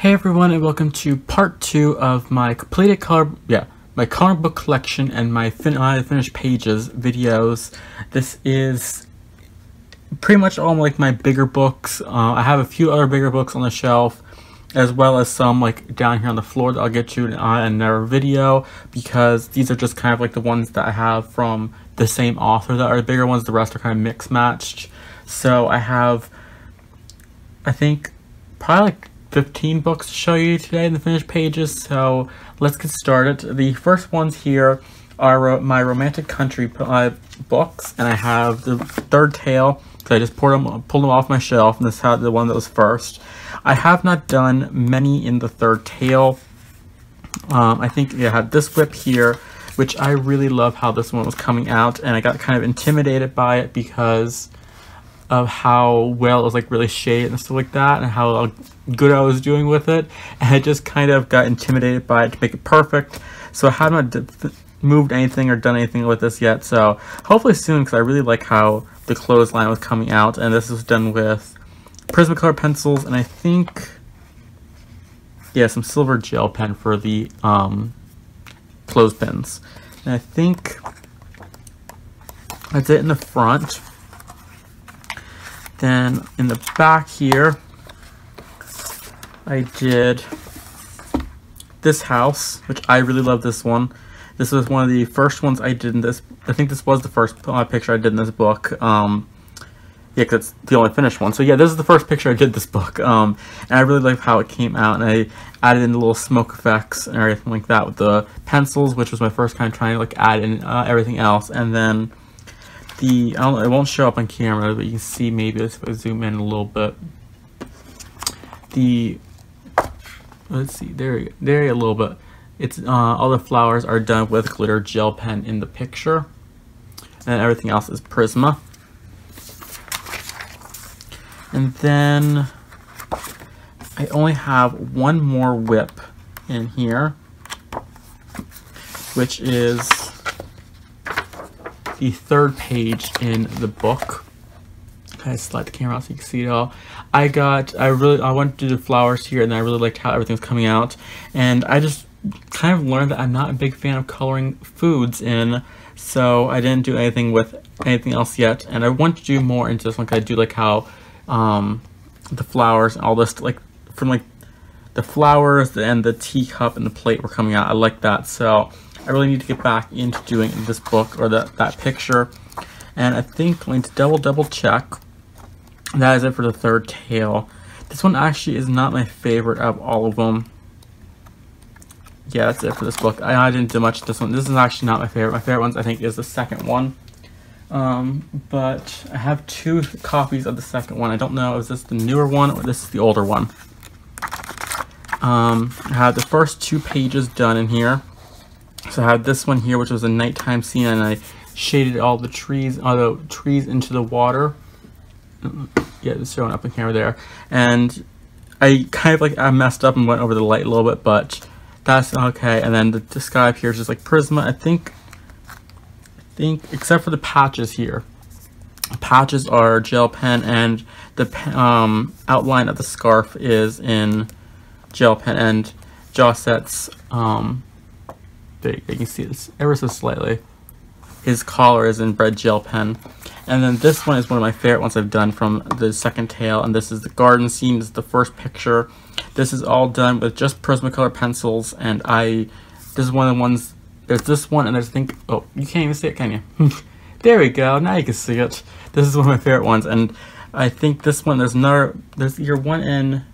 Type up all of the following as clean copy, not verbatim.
Hey everyone, and welcome to part 2 of my completed my comic book collection and my finished pages videos. This is pretty much all like my bigger books. I have a few other bigger books on the shelf, as well as some like down here on the floor that I'll get to in another video, because these are just kind of like the ones that I have from the same author that are the bigger ones. The rest are kind of mixed matched. So I have, I think, probably like 15 books to show you today in the finished pages, so let's get started. The first ones here are my Romantic Country books, and I have the third tale, because I just pulled them off my shelf, and this had the one that was first. I have not done many in the third tale. I think I had this whip here, which I really love how this one was coming out, and I got kind of intimidated by it because of how well it was like really shaded and stuff like that, and how good I was doing with it, and I just kind of got intimidated by it to make it perfect. So I haven't moved anything or done anything with this yet, so hopefully soon, because I really like how the clothesline was coming out. And this was done with Prismacolor pencils, and I think, yeah, some silver gel pen for the clothespins. And I think that's it in the front. Then in the back here, I did this house, which I really love this one. This was one of the first ones I did in this. I think this was the first picture I did in this book. Yeah, because it's the only finished one. So yeah, this is the first picture I did this book. And I really like how it came out, and I added in the little smoke effects and everything like that with the pencils, which was my first kind of trying to like add in everything else. And then it won't show up on camera, but you can see maybe if I zoom in a little bit. Let's see, there you go, a little bit. It's all the flowers are done with glitter gel pen in the picture, and everything else is Prisma. And then I only have one more whip in here, which is the third page in the book. I slide the camera out so you can see it all. I wanted to do the flowers here, and I really liked how everything was coming out. And I just kind of learned that I'm not a big fan of coloring foods in, so I didn't do anything with anything else yet. And I want to do more into this one, because I do like how the flowers and all this, like from like the flowers and the teacup and the plate were coming out. I like that, so I really need to get back into doing this book or that picture. And I think I'm going to double check. That is it for the third tale. This one actually is not my favorite of all of them. Yeah, that's it for this book. I didn't do much with this one. This is actually not my favorite. My favorite ones, I think, is the second one. But I have two copies of the second one. I don't know if this is the newer one or this is the older one. I have the first 2 pages done in here. So I have this one here, which was a nighttime scene, and I shaded all the trees into the water. Yeah, it's showing up in camera there. And I kind of I messed up and went over the light a little bit, but that's okay. And then the sky up here is just like Prisma. I think except for the patches here. The patches are gel pen, and the outline of the scarf is in gel pen, and Jossette's there you can see this ever so slightly. His collar is in red gel pen. And then this one is one of my favorite ones I've done from the second tale, and this is the garden scene. This is the first picture. This is all done with just Prismacolor pencils, and this is one of the ones. There's this one, and there's, I think, oh, you can't even see it, can you? There we go, now you can see it. This is one of my favorite ones, and I think this one, there's either one in,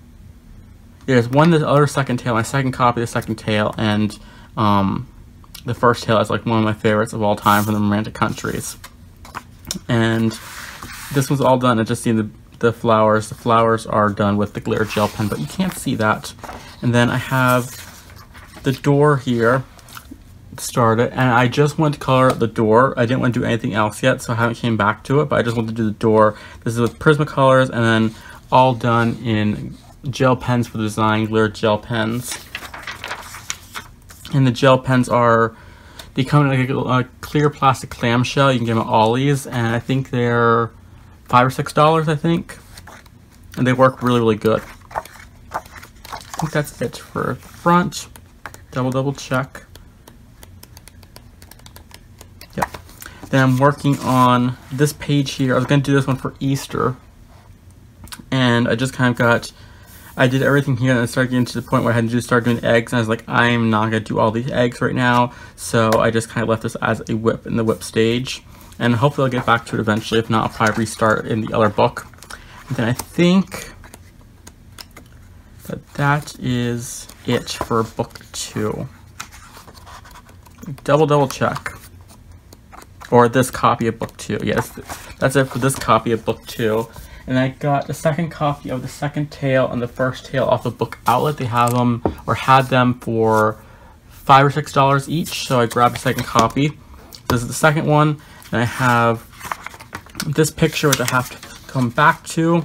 there's one in the other second tale, my second copy of the second tale, and the first tale is like one of my favorites of all time from the Romantic Countries. And this was all done. I just seen the flowers. The flowers are done with the glitter gel pen, but you can't see that. And then I have the door here started, and I just want to color the door. I didn't want to do anything else yet, so I haven't came back to it, but I just want to do the door. This is with Prismacolors, and then all done in gel pens for the design, glitter gel pens. And the gel pens they come in like a clear plastic clamshell. You can get them at Ollie's, and I think they're $5 or $6, I think. And they work really, really good. think that's it for front. Double check. Yep. Then I'm working on this page here. I was going to do this one for Easter. And I just kind of I did everything here and I started getting to the point where I had to start doing eggs. And I was like, I'm not going to do all these eggs right now. So I just kind of left this as a whip in the whip stage. And hopefully I'll get back to it eventually. If not, I'll probably restart in the other book. And then I think that is it for book 2. Double check. Or this copy of book 2. Yes, that's it for this copy of book 2. And I got the second copy of the second tale and the first tale off of Book Outlet. They have them, or had them, for $5 or $6 each. So I grabbed the second copy. This is the second one. And I have this picture, which I have to come back to,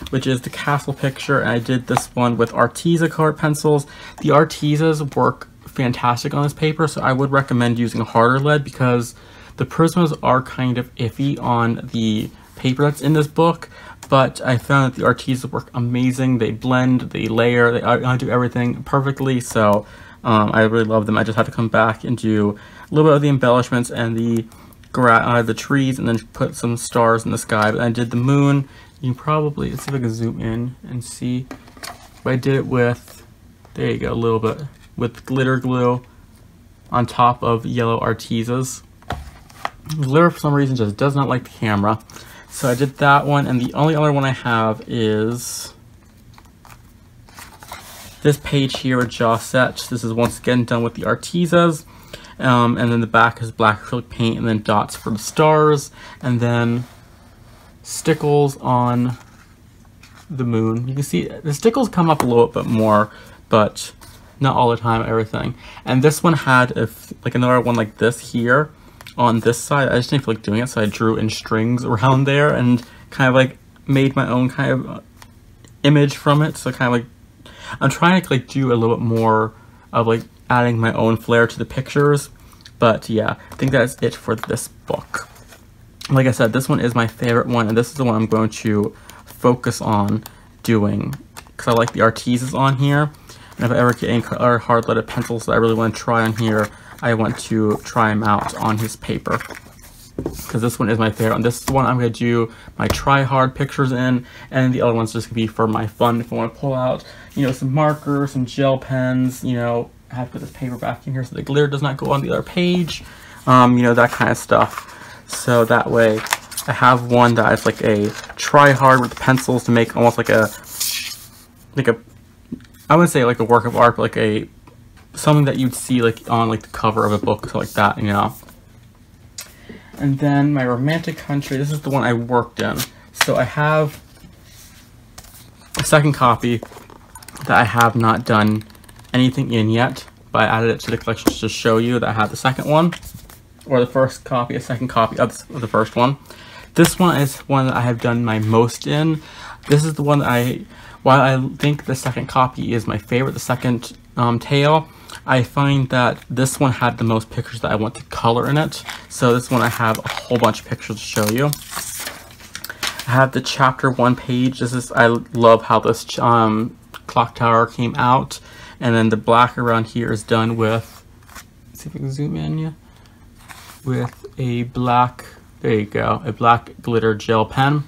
which is the castle picture. And I did this one with Arteza colored pencils. The Artezas work fantastic on this paper, so I would recommend using a harder lead because the Prismas are kind of iffy on the paper that's in this book. But I found that the Artezas work amazing. They blend, they layer, they do everything perfectly. So I really love them. I just had to come back and do a little bit of the embellishments and the trees, and then put some stars in the sky. But I did the moon. You can probably, let's see if I can zoom in and see. But I did it with, there you go, a little bit, with glitter glue on top of yellow Artezas. Glitter, for some reason, just does not like the camera. So I did that one, and the only other one I have is this page here with Jossette. This is once again done with the Artezas. And then the back is black acrylic paint, and then dots for the stars, and then stickles on the moon. You can see the stickles come up a little bit more, but not all the time, everything. And this one had like another one like this here on this side. I just didn't feel like doing it, so I drew in strings around there and kind of like made my own kind of image from it. So kind of like, I'm trying to like do a little bit more of like adding my own flair to the pictures. But yeah, I think that's it for this book. Like I said, this one is my favorite one, and this is the one I'm going to focus on doing because I like the Artezas on here. And if I ever get any other hard-leaded pencils that I really want to try on here, I want to try them out on his paper. Because this one is my favorite. And this is the one I'm going to do my try-hard pictures in, and the other one's just going to be for my fun. If I want to pull out, you know, some markers, some gel pens, you know, I have to put this paper back in here so the glitter does not go on the other page, you know, that kind of stuff. So that way I have one that is like a try hard with the pencils to make almost like a I wouldn't say like a work of art, but like something that you'd see like on like the cover of a book, something like that, you know. And then my romantic country, this is the one I worked in. So I have a second copy that I have not done anything in yet, but I added it to the collection to show you that I have the second one, or the first copy, a second copy of the first one. This one is one that I have done my most in. This is the one that while I think the second copy is my favorite, the second tale, I find that this one had the most pictures that I want to color in it. So this one I have a whole bunch of pictures to show you. I have the chapter 1 page. I love how this clock tower came out. And then the black around here is done with, let's see if I can zoom in, yeah, with a black, there you go, a black glitter gel pen.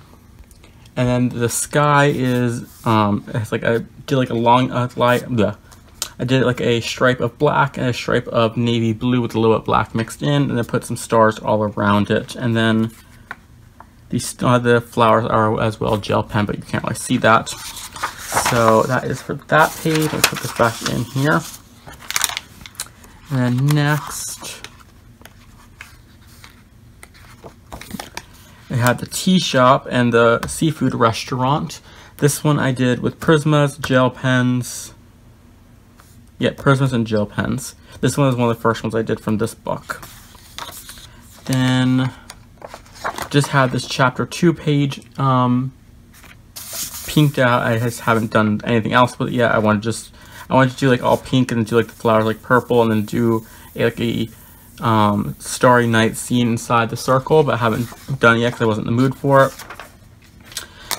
And then the sky is, it's like I did like a long I did like a stripe of black and a stripe of navy blue with a little bit of black mixed in, and then put some stars all around it. And then the flowers are as well gel pen, but you can't really see that. So that is for that page. I'll put this back in here. And then next, I had the tea shop and the seafood restaurant. This one I did with Prismas, gel pens. Yeah, Prismas and gel pens. This one is one of the first ones I did from this book. Then just had this chapter 2 page pinked out. I just haven't done anything else with it yet. I wanted to do like all pink and then do like the flowers like purple, and then do like a starry night scene inside the circle, but I haven't done it yet because I wasn't in the mood for it.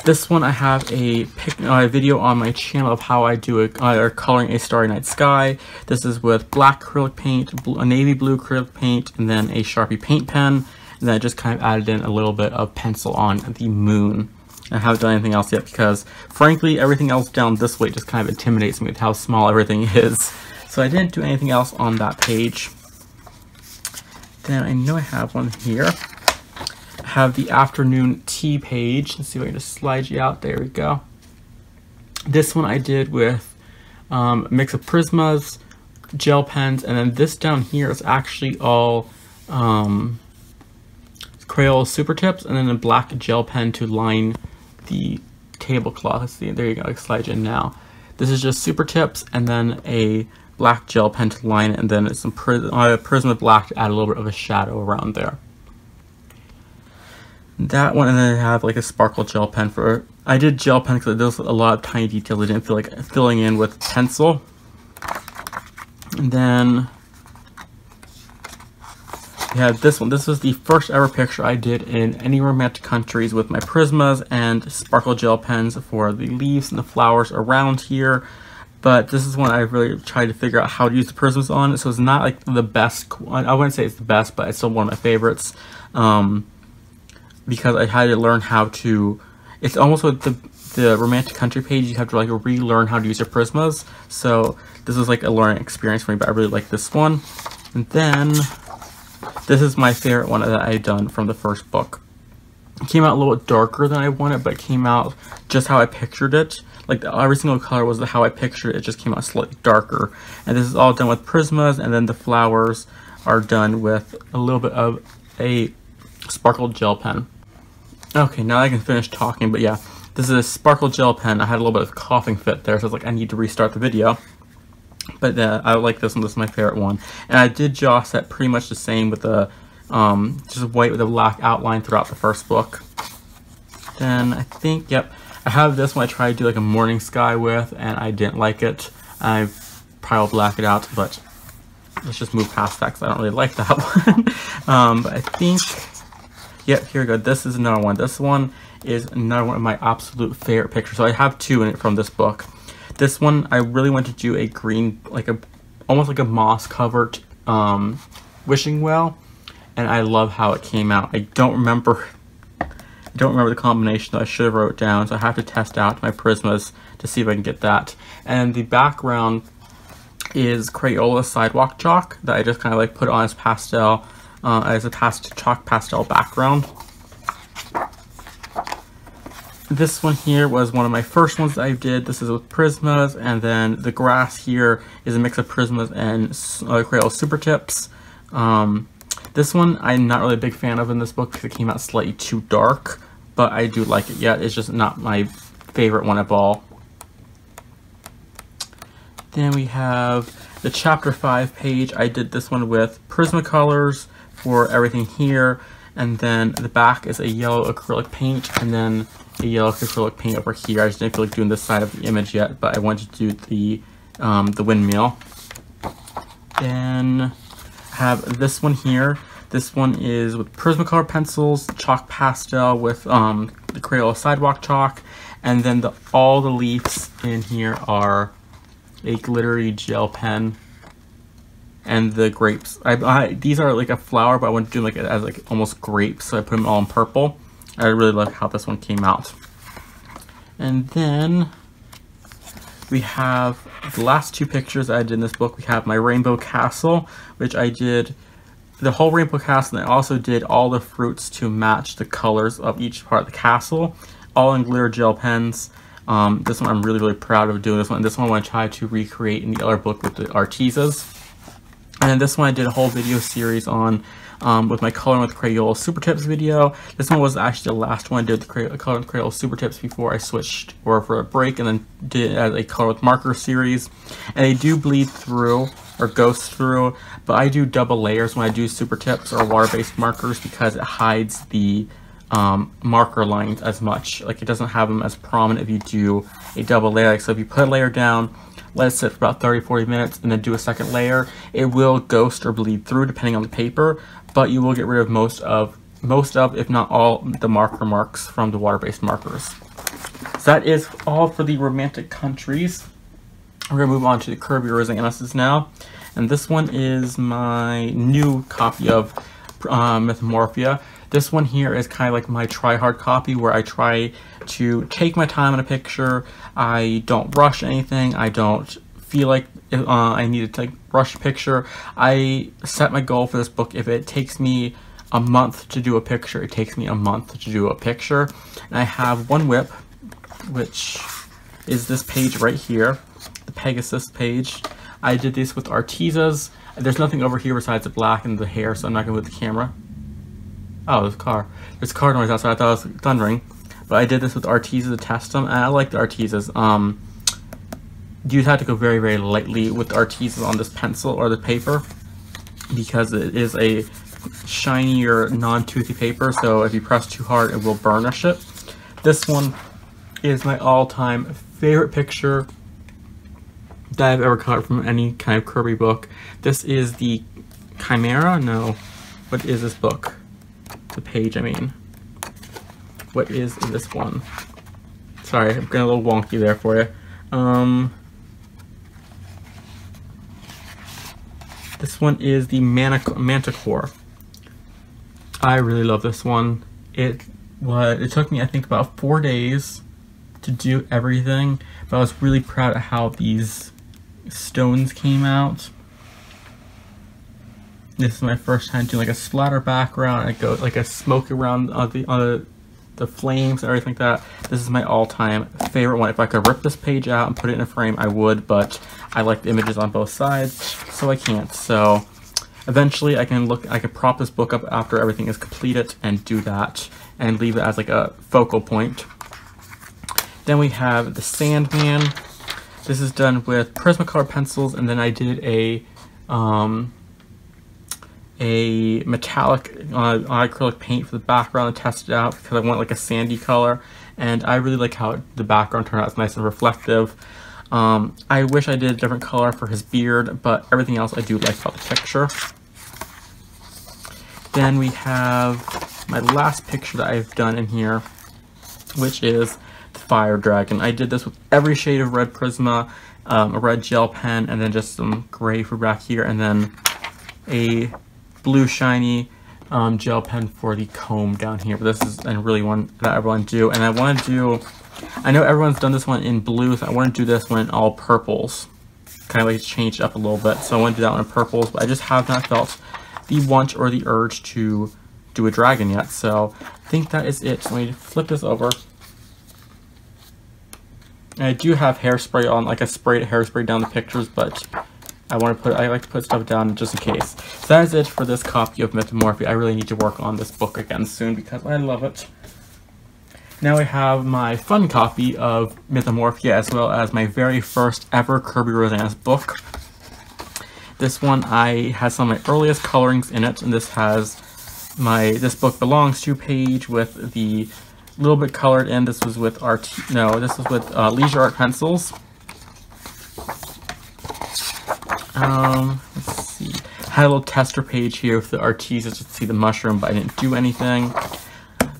This one I have a video on my channel of how I do coloring a Starry Night Sky. This is with black acrylic paint, a navy blue acrylic paint, and then a Sharpie paint pen. And then I just kind of added in a little bit of pencil on the moon. I haven't done anything else yet because, frankly, everything else down this way just kind of intimidates me with how small everything is. So I didn't do anything else on that page. Then I know I have one here. Have the afternoon tea page. Let's see if I can just slide you out. There we go. This one I did with a mix of Prismas, gel pens, and then this down here is actually all Crayola Super Tips, and then a black gel pen to line the tablecloth. Let's see, there you go. I slide you in now. This is just Super Tips, and then a black gel pen to line it, and then some Prisma black to add a little bit of a shadow around there. That one, and then I have like a sparkle gel pen for, I did gel pen because there's a lot of tiny details I didn't feel like filling in with pencil. And then we have this one. This was the first ever picture I did in any romantic countries with my Prismas and sparkle gel pens for the leaves and the flowers around here. But this is one I really tried to figure out how to use the Prismas on. So it's not like the best, I wouldn't say it's the best, but it's still one of my favorites. Because I had to learn how to, it's almost with the romantic country page, you have to like relearn how to use your Prismas. So this was like a learning experience for me, but I really like this one. And then this is my favorite one that I've done from the first book. It came out a little bit darker than I wanted, but it came out just how I pictured it. Like every single color was how I pictured it. It just came out slightly darker. And this is all done with Prismas, and then the flowers are done with a little bit of a sparkle gel pen. Okay, now I can finish talking, but yeah, this is a sparkle gel pen. I had a little bit of a coughing fit there, so I was like, I need to restart the video. But I like this one. This is my favorite one. And I did jaw set pretty much the same with the just white with a black outline throughout the first book. Then I think, yep, I have this one I tried to do like a morning sky with, and I didn't like it. I probably will black it out, but let's just move past that because I don't really like that one. But I think, yep, here we go. This is another one. This one is another one of my absolute favorite pictures. So I have two in it from this book. This one, I really want to do a green, like a, almost like a moss covered wishing well. And I love how it came out. I don't remember the combination that I should have wrote down. So I have to test out my Prismas to see if I can get that. And the background is Crayola sidewalk chalk that I just kind of like put on as pastel, as a chalk pastel background. This one here was one of my first ones that I did. This is with Prismas, and then the grass here is a mix of Prismas and Crayola Super Tips. This one I'm not really a big fan of in this book because it came out slightly too dark, but I do like it. Yeah, it's just not my favorite one of all. Then we have the Chapter 5 page. I did this one with Prismacolors for everything here, and then the back is a yellow acrylic paint, and then a yellow acrylic paint over here. I just didn't feel like doing this side of the image yet, but I wanted to do the windmill. Then I have this one here. This one is with Prismacolor pencils, chalk pastel with the Crayola sidewalk chalk, and then all the leaves in here are a glittery gel pen, and the grapes. These are like a flower, but I want to do like it as like almost grapes, so I put them all in purple. I really like how this one came out. And then we have the last two pictures I did in this book. We have my Rainbow Castle, which I did the whole Rainbow Castle, and I also did all the fruits to match the colors of each part of the castle, all in glitter gel pens. This one I'm really, really proud of doing this one. This one I want to try to recreate in the other book with the Artisas. And then this one I did a whole video series on with my Coloring with Crayola Super Tips video. This one was actually the last one I did the Coloring with Crayola Super Tips before I switched over for a break, and then did it as a Color with Marker series. And they do bleed through or ghost through, but I do double layers when I do Super Tips or water-based markers because it hides the marker lines as much. Like it doesn't have them as prominent if you do a double layer. Like, so if you put a layer down, let it sit for about 30-40 minutes, and then do a second layer, it will ghost or bleed through depending on the paper, but you will get rid of most of, if not all, the marker marks from the water-based markers. So that is all for the romantic countries. We're going to move on to the Kirby Rosanas now. And this one is my new copy of Metamorphia. This one here is kind of like my try-hard copy where I try to take my time in a picture. I don't rush anything. I don't feel like I need to rush a picture. I set my goal for this book. If it takes me a month to do a picture, it takes me a month to do a picture. And I have one whip, which is this page right here, the Pegasus page. I did this with Artesas. There's nothing over here besides the black and the hair, so I'm not going to move the camera. Oh, there's a car. There's a car noise outside. I thought it was thundering. But I did this with Artesas to test them, and I like the Artesas. You have to go very, very lightly with the Artesas on this pencil or the paper, because it is a shinier, non-toothy paper, so if you press too hard, it will burnish it. This one is my all-time favorite picture that I've ever caught from any kind of Kirby book. This is the Chimera? No. What is this book? The page, I mean. What is this one? Sorry, I'm getting a little wonky there for you. This one is the Manticore. I really love this one. It took me, I think, about 4 days to do everything, but I was really proud of how these stones came out. This is my first time doing like a splatter background. I go like a smoke around the flames and everything like that. This is my all-time favorite one. If I could rip this page out and put it in a frame, I would, but I like the images on both sides, so I can't. So eventually I can prop this book up after everything is completed and do that and leave it as like a focal point. Then we have the Sandman. This is done with Prismacolor pencils, and then I did a metallic acrylic paint for the background and test it out because I want like a sandy color, and I really like how the background turned out. It's nice and reflective. I wish I did a different color for his beard, but everything else I do like about the picture. Then we have my last picture that I've done in here, which is the Fire Dragon. I did this with every shade of red Prisma, a red gel pen, and then just some gray for back here, and then a blue shiny gel pen for the comb down here. But this is a really one that everyone do, and I want to do, I know everyone's done this one in blue, so I want to do this one in all purples, kind of like change it up a little bit. So I want to do that one in purples, but I just have not felt the want or the urge to do a dragon yet, so I think that is it. So let me flip this over. And I do have hairspray on, like I sprayed hairspray down the pictures, but I like to put stuff down just in case. So that is it for this copy of Metamorphia. I really need to work on this book again soon because I love it. Now I have my fun copy of Metamorphia as well as my very first ever Kirby Rosanas book. This one has some of my earliest colorings in it, and this has this book belongs to page with the little bit colored in. This was with Leisure Art pencils. Let's see. I had a little tester page here with the Artesas to see the mushroom, but I didn't do anything.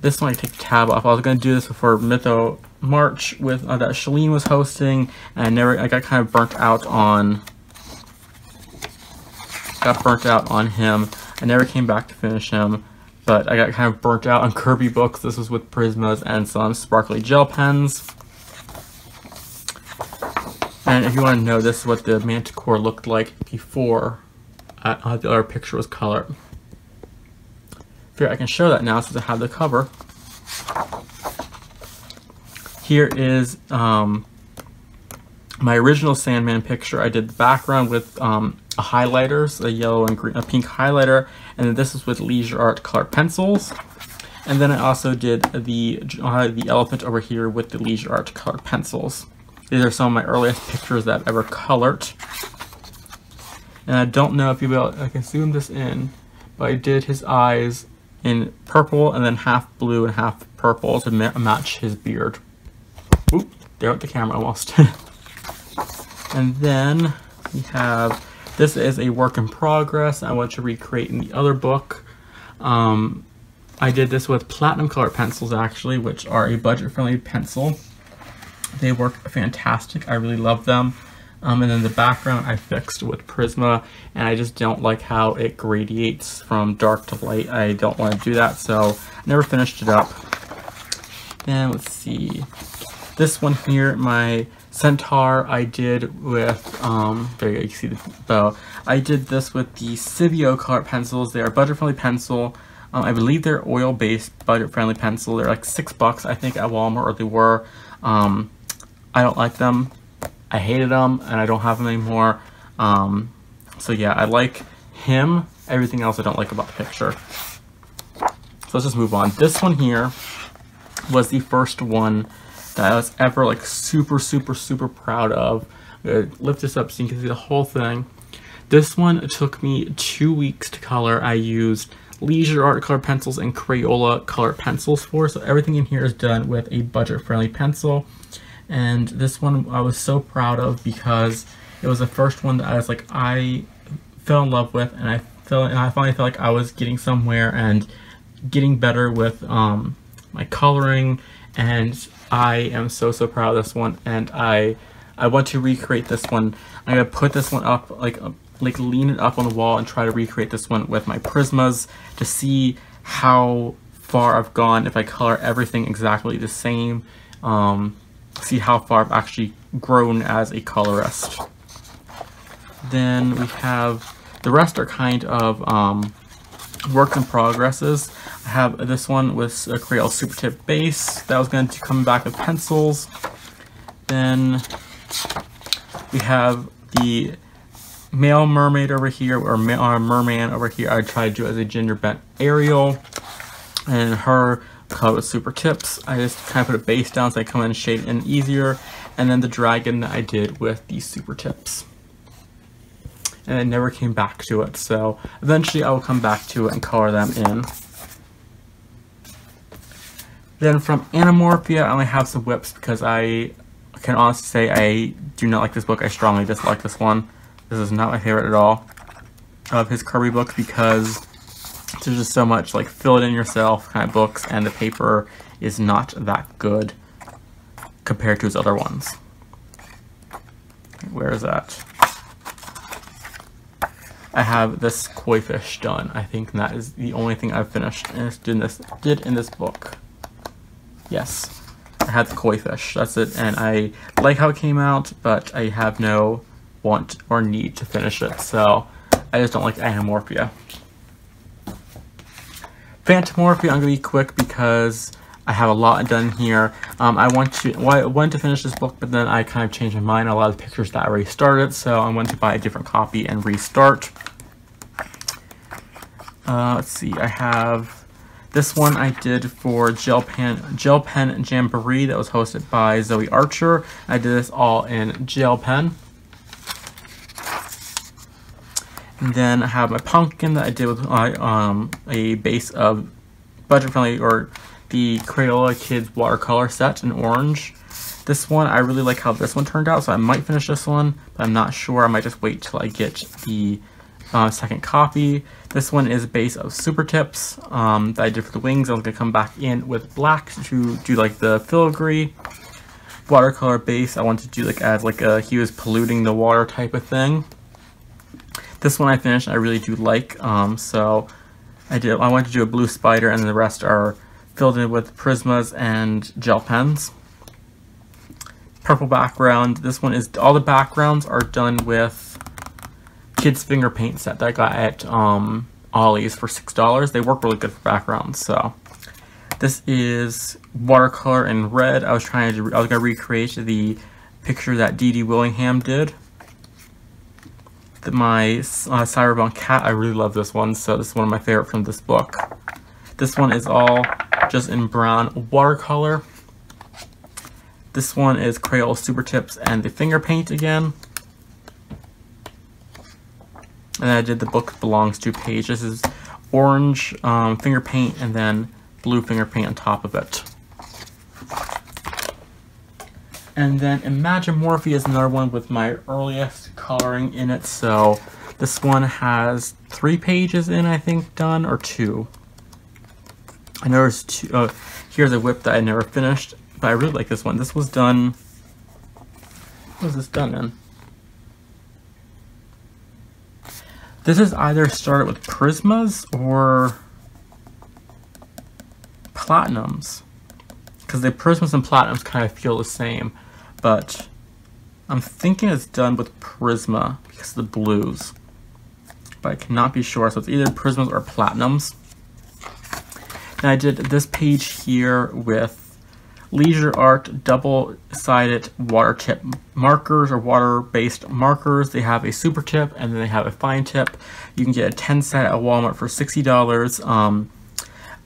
This one I take the tab off. I was going to do this before Mytho March with that Shalene was hosting, and I got kind of burnt out on him. I never came back to finish him, but I got kind of burnt out on Kirby books. This was with Prismas and some sparkly gel pens. And if you want to know, this is what the Manticore looked like before the other picture was colored. Here, I can show that now since I have the cover. Here is my original Sandman picture. I did the background with highlighters, a yellow and green, a pink highlighter, and then this is with Leisure Art colored pencils. And then I also did the elephant over here with the Leisure Art colored pencils. These are some of my earliest pictures that I've ever colored. And I don't know if I can zoom this in, but I did his eyes in purple and then half blue and half purple to match his beard. Oop, there went the camera almost. And then we have, this is a work in progress I want to recreate in the other book. I did this with platinum colored pencils actually, which are a budget friendly pencil. They work fantastic. I really love them. And then the background I fixed with Prisma, and I just don't like how it gradiates from dark to light. I don't want to do that, so I never finished it up. Then let's see. This one here, my Centaur, I did with, there you go, you can see the bow. I did this with the Civio color pencils. They are budget-friendly pencil. I believe they're oil-based, budget-friendly pencil. They're like $6, I think, at Walmart, or they were. I don't like them. I hated them, and I don't have them anymore. So yeah, I like him. Everything else I don't like about the picture. So let's just move on. This one here was the first one that I was ever like super proud of. I'm gonna lift this up so you can see the whole thing. This one took me 2 weeks to color. I used Leisure Art color pencils and Crayola color pencils for, so everything in here is done with a budget-friendly pencil. And this one I was so proud of because it was the first one that I was like, I fell in love with, and I finally felt like I was getting somewhere and getting better with my coloring, and I am so proud of this one, and I want to recreate this one. I'm gonna put this one up, like lean it up on the wall and try to recreate this one with my Prismas to see how far I've gone if I color everything exactly the same. See how far I've actually grown as a colorist. Then we have, the rest are kind of works in progresses. I have this one with a Crayola Super Tip base that was going to come back with pencils. Then we have the male mermaid over here, or merman over here. I tried to do as a gender bent Ariel, and her color with Super Tips. I just kind of put a base down so I come in and shade in easier. And then the dragon that I did with the Super Tips. And I never came back to it, so eventually I will come back to it and color them in. Then from Anamorphia, I only have some whips because I can honestly say I do not like this book. I strongly dislike this one. This is not my favorite at all of his Kirby books because there's just so much like fill it in yourself kind of books, and the paper is not that good compared to his other ones. Where is that? I have this koi fish done. I think that is the only thing I've finished and did in this book. Yes, I had the koi fish. That's it, and I like how it came out, but I have no want or need to finish it, so I just don't like Anamorphia. Phantomorphia, I'm going to be quick because I have a lot done here. I wanted to finish this book, but then I kind of changed my mind on a lot of the pictures that I already started, so I went to buy a different copy and restart. Let's see, I have this one I did for Gel Pen Jamboree that was hosted by Zoe Archer. I did this all in gel pen. And then I have my pumpkin that I did with a base of budget-friendly, or the Crayola Kids watercolor set in orange. This one, I really like how this one turned out, so I might finish this one, but I'm not sure. I might just wait till I get the second copy. This one is a base of Super Tips that I did for the wings. I was going to come back in with black to do like the filigree. Watercolor base, I wanted to do like as like he was polluting the water type of thing. This one I finished, I really do like, so I wanted to do a blue spider, and then the rest are filled in with Prismas and gel pens. Purple background, this one is, all the backgrounds are done with Kids Finger Paint set that I got at Ollie's for $6. They work really good for backgrounds, so. This is watercolor in red. I was going to recreate the picture that Dee Dee Willingham did. My Cyberbunk cat, I really love this one, so this is one of my favorite from this book. This one is all just in brown watercolor. This one is Crayola Super Tips and the finger paint again. And I did the book belongs to page. This is orange finger paint and then blue finger paint on top of it. And then Imagimorphy is another one with my earliest coloring in it. So this one has 3 pages in, I think, done, or 2. I know there's 2. Here's a whip that I never finished, but I really like this one. This was done What is this done in? This is either started with Prismas or Platinums. Because the Prismas and Platinums kind of feel the same. But I'm thinking it's done with Prisma because of the blues. But I cannot be sure, so it's either Prismas or Platinums. And I did this page here with Leisure Art double-sided water tip markers or water-based markers. They have a super tip and then they have a fine tip. You can get a 10 set at Walmart for $60.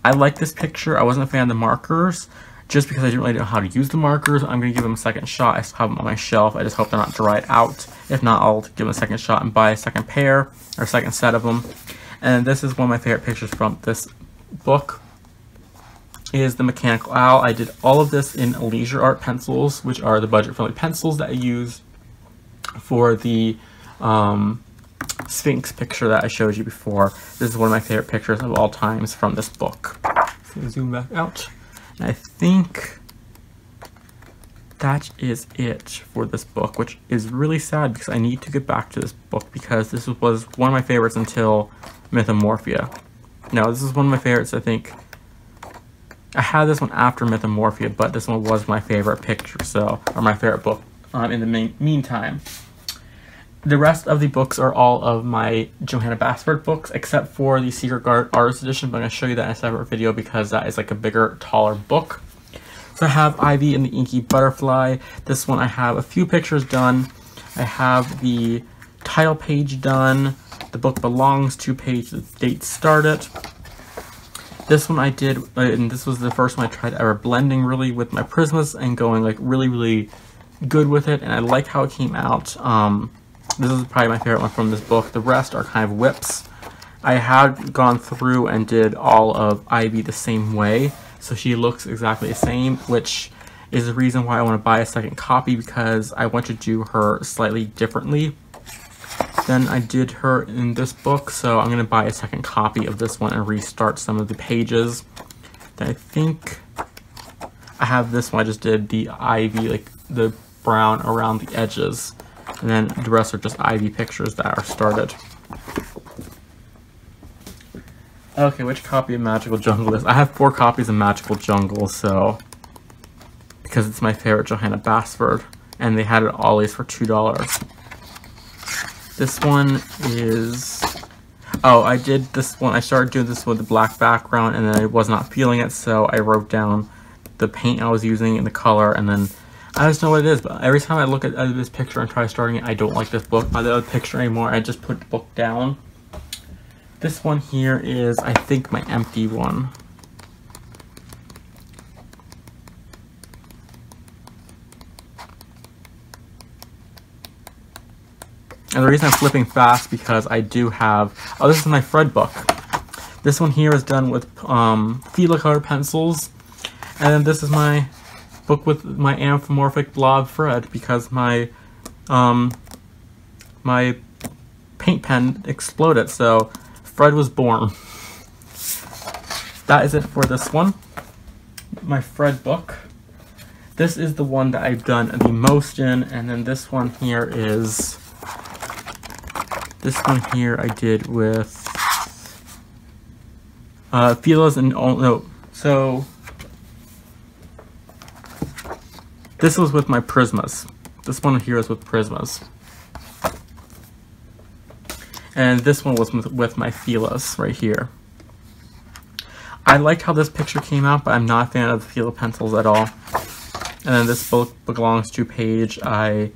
I like this picture. I wasn't a fan of the markers just because I didn't really know how to use the markers. I'm going to give them a second shot. I still have them on my shelf. I just hope they're not dried out. If not, I'll give them a second shot and buy a second pair or second set of them. And this is one of my favorite pictures from this book. Is the Mechanical Owl. I did all of this in Leisure Art pencils, which are the budget-friendly pencils that I use for the Sphinx picture that I showed you before. This is one of my favorite pictures of all times from this book. So zoom back out. And I think that is it for this book, which is really sad because I need to get back to this book because this was one of my favorites until Mythomorphia. Now, this is one of my favorites, I think. I had this one after Mythomorphia, but this one was my favorite picture, or my favorite book in the meantime. The rest of the books are all of my Johanna Basford books, except for the Secret Guard Artist Edition, but I'm going to show you that in a separate video because that is like a bigger, taller book. So I have Ivy and the Inky Butterfly. This one I have a few pictures done. I have the title page done, the book belongs to page, the date started. This one I did, and this was the first one I tried ever blending really with my Prismas and going like really good with it, and I like how it came out. This is probably my favorite one from this book. The rest are kind of whips. I had gone through and did all of Ivy the same way, so she looks exactly the same, which is the reason why I want to buy a second copy because I want to do her slightly differently than I did her in this book, so I'm going to buy a second copy of this one and restart some of the pages. Then I think I have this one. I just did the Ivy, like the brown around the edges, and then the rest are just Ivy pictures that are started. Okay, which copy of Magical Jungle is? I have 4 copies of Magical Jungle, so because it's my favorite Johanna Basford, and they had it always for $2. This one is, oh, I did this one, I started doing this with the black background and then I was not feeling it, so I wrote down the paint I was using and the color, and then I just know what it is, but every time I look at this picture and try starting it, I don't like this book, the other picture anymore. I just put the book down. This one here is, I think, my empty one. And the reason I'm flipping fast because I do have, oh, this is my Fred book. This one here is done with Fila color pencils. And then this is my book with my anthropomorphic blob Fred because my my paint pen exploded, so Fred was born. That is it for this one, my Fred book. This is the one that I've done the most in, and then this one here is, this one here I did with Fila's and, oh no, so this was with my Prismas. This one here is with Prismas. And this one was with my Filas right here. I liked how this picture came out, but I'm not a fan of the Fila pencils at all. And then this book belongs to page. I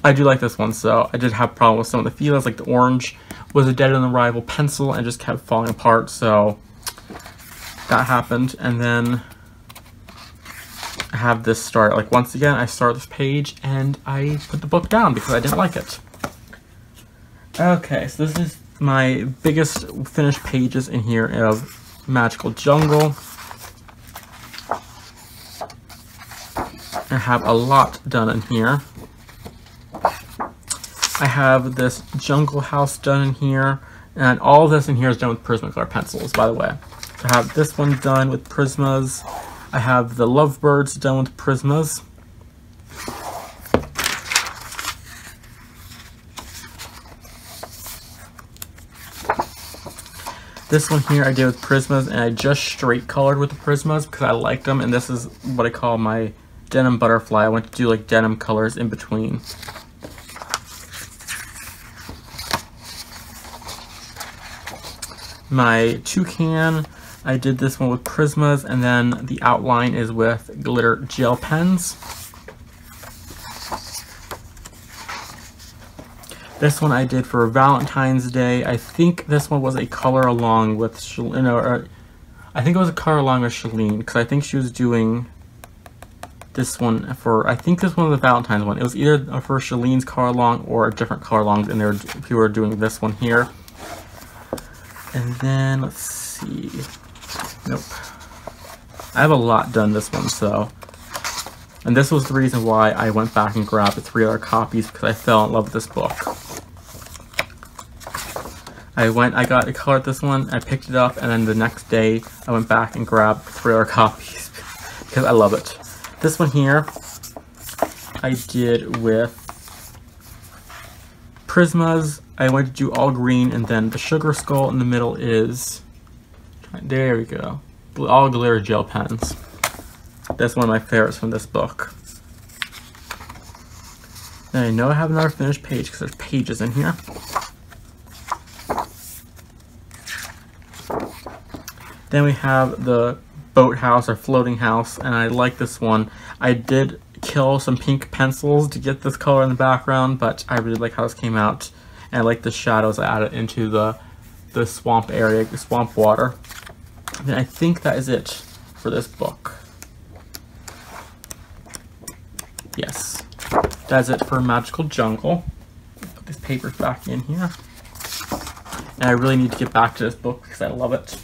do like this one, so I did have a problem with some of the Filas, like the orange was a dead on arrival pencil and just kept falling apart, so that happened. And then I have this start, like once again, I start this page and I put the book down because I didn't like it. Okay, so this is my biggest finished pages in here of Magical Jungle. I have a lot done in here. I have this Jungle House done in here, and all this in here is done with Prismacolor pencils, by the way. So I have this one done with Prismas. I have the Lovebirds done with Prismas. This one here I did with Prismas, and I just straight colored with the Prismas because I liked them, and this is what I call my denim butterfly. I went to do like denim colors in between. My toucan, I did this one with Prismas, and then the outline is with glitter gel pens. This one I did for Valentine's Day. I think this one was a color along with I think it was a color along with Shalene, because I think she was doing this one for, I think this one was the Valentine's one. It was either for Shalene's color along or a different color along, and people were doing this one here. And then, let's see. Nope. I have a lot done this one, so. And this was the reason why I went back and grabbed the 3 other copies, because I fell in love with this book. I got a color at this one, I picked it up, and then the next day I went back and grabbed 3 other copies because I love it. This one here I did with Prismas. I went to do all green, and then the sugar skull in the middle is, there we go, all glitter gel pens. That's one of my favorites from this book. And I know I have another finished page because there's pages in here. Then we have the boathouse or floating house, and I like this one. I did kill some pink pencils to get this color in the background, but I really like how this came out. And I like the shadows I added into the swamp area, the swamp water. And I think that is it for this book. Yes, that's it for Magical Jungle. Put these papers back in here. And I really need to get back to this book because I love it.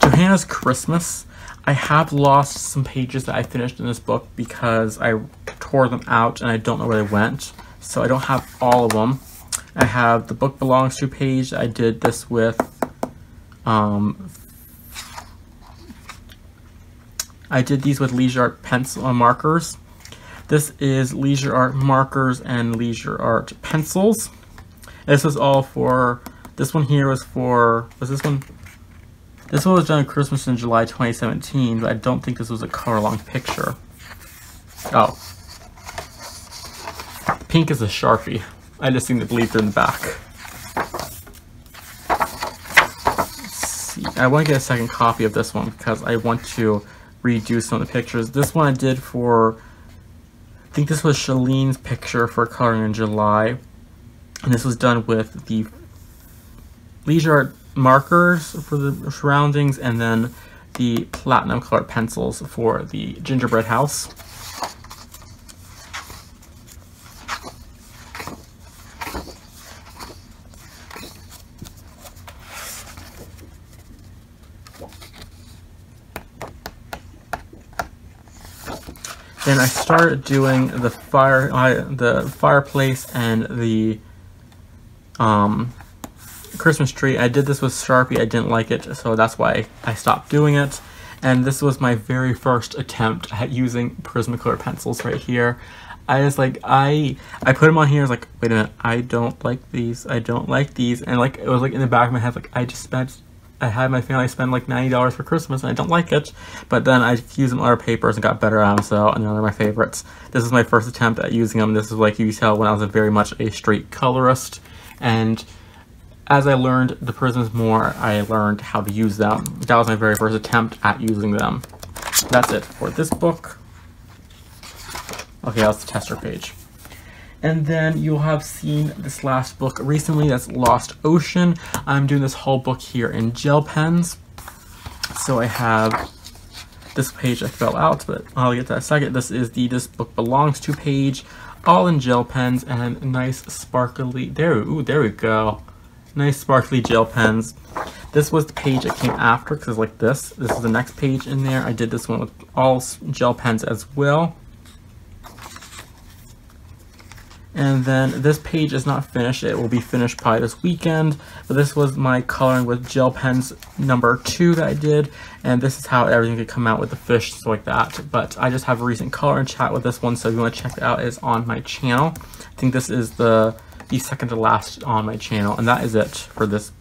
Johanna's Christmas. I have lost some pages that I finished in this book because I tore them out and I don't know where they went. So I don't have all of them. I have The Book Belongs To page. I did this with I did these with Leisure Art pencil markers. This is Leisure Art markers and Leisure Art pencils. This was all for, this one here was for, was this one? This one was done at Christmas in July 2017, but I don't think this was a color-long picture. Oh. Pink is a Sharpie. I just think the bleeds in the back. Let's see. I want to get a second copy of this one because I want to redo some of the pictures. This one I did for, I think this was Shalene's picture for coloring in July. And this was done with the Leisure Art markers for the surroundings and then the platinum colored pencils for the gingerbread house. Then I started doing the fireplace and the Christmas tree. I did this with Sharpie. I didn't like it, so that's why I stopped doing it. And this was my very first attempt at using Prismacolor pencils right here. I was like, I put them on here. I was like, wait a minute, I don't like these. I don't like these. And like it was like in the back of my head, like I had my family spend like $90 for Christmas and I don't like it. But then I used them on other papers and got better at them, so and they're my favorites. This is my first attempt at using them. This is like you tell when I was very much a straight colorist. And as I learned the prisms more, I learned how to use them. That was my very first attempt at using them. That's it for this book. Okay, that's the tester page. And then you'll have seen this last book recently, that's Lost Ocean. I'm doing this whole book here in gel pens. So I have this page that fell out, but I'll get to that in a second. This is the This Book Belongs To page, all in gel pens and nice sparkly, there we go. Nice sparkly gel pens. This was the page that came after, because like this is the next page in there. I did this one with all gel pens as well. And then this page is not finished. It will be finished by this weekend. But this was my coloring with gel pens number 2 that I did. And this is how everything could come out with the fish, so like that. But I just have a recent color and chat with this one, so if you want to check it out, it's on my channel. I think this is the second to last on my channel. And that is it for this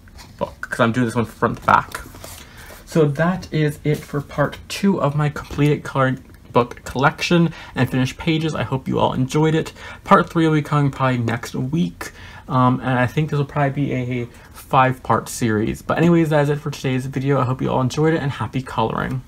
book, because I'm doing this one front to back. So that is it for part 2 of my completed coloring book collection and finished pages. I hope you all enjoyed it. Part 3 will be coming probably next week, and I think this will probably be a 5-part series. But anyways, that is it for today's video. I hope you all enjoyed it, and happy coloring.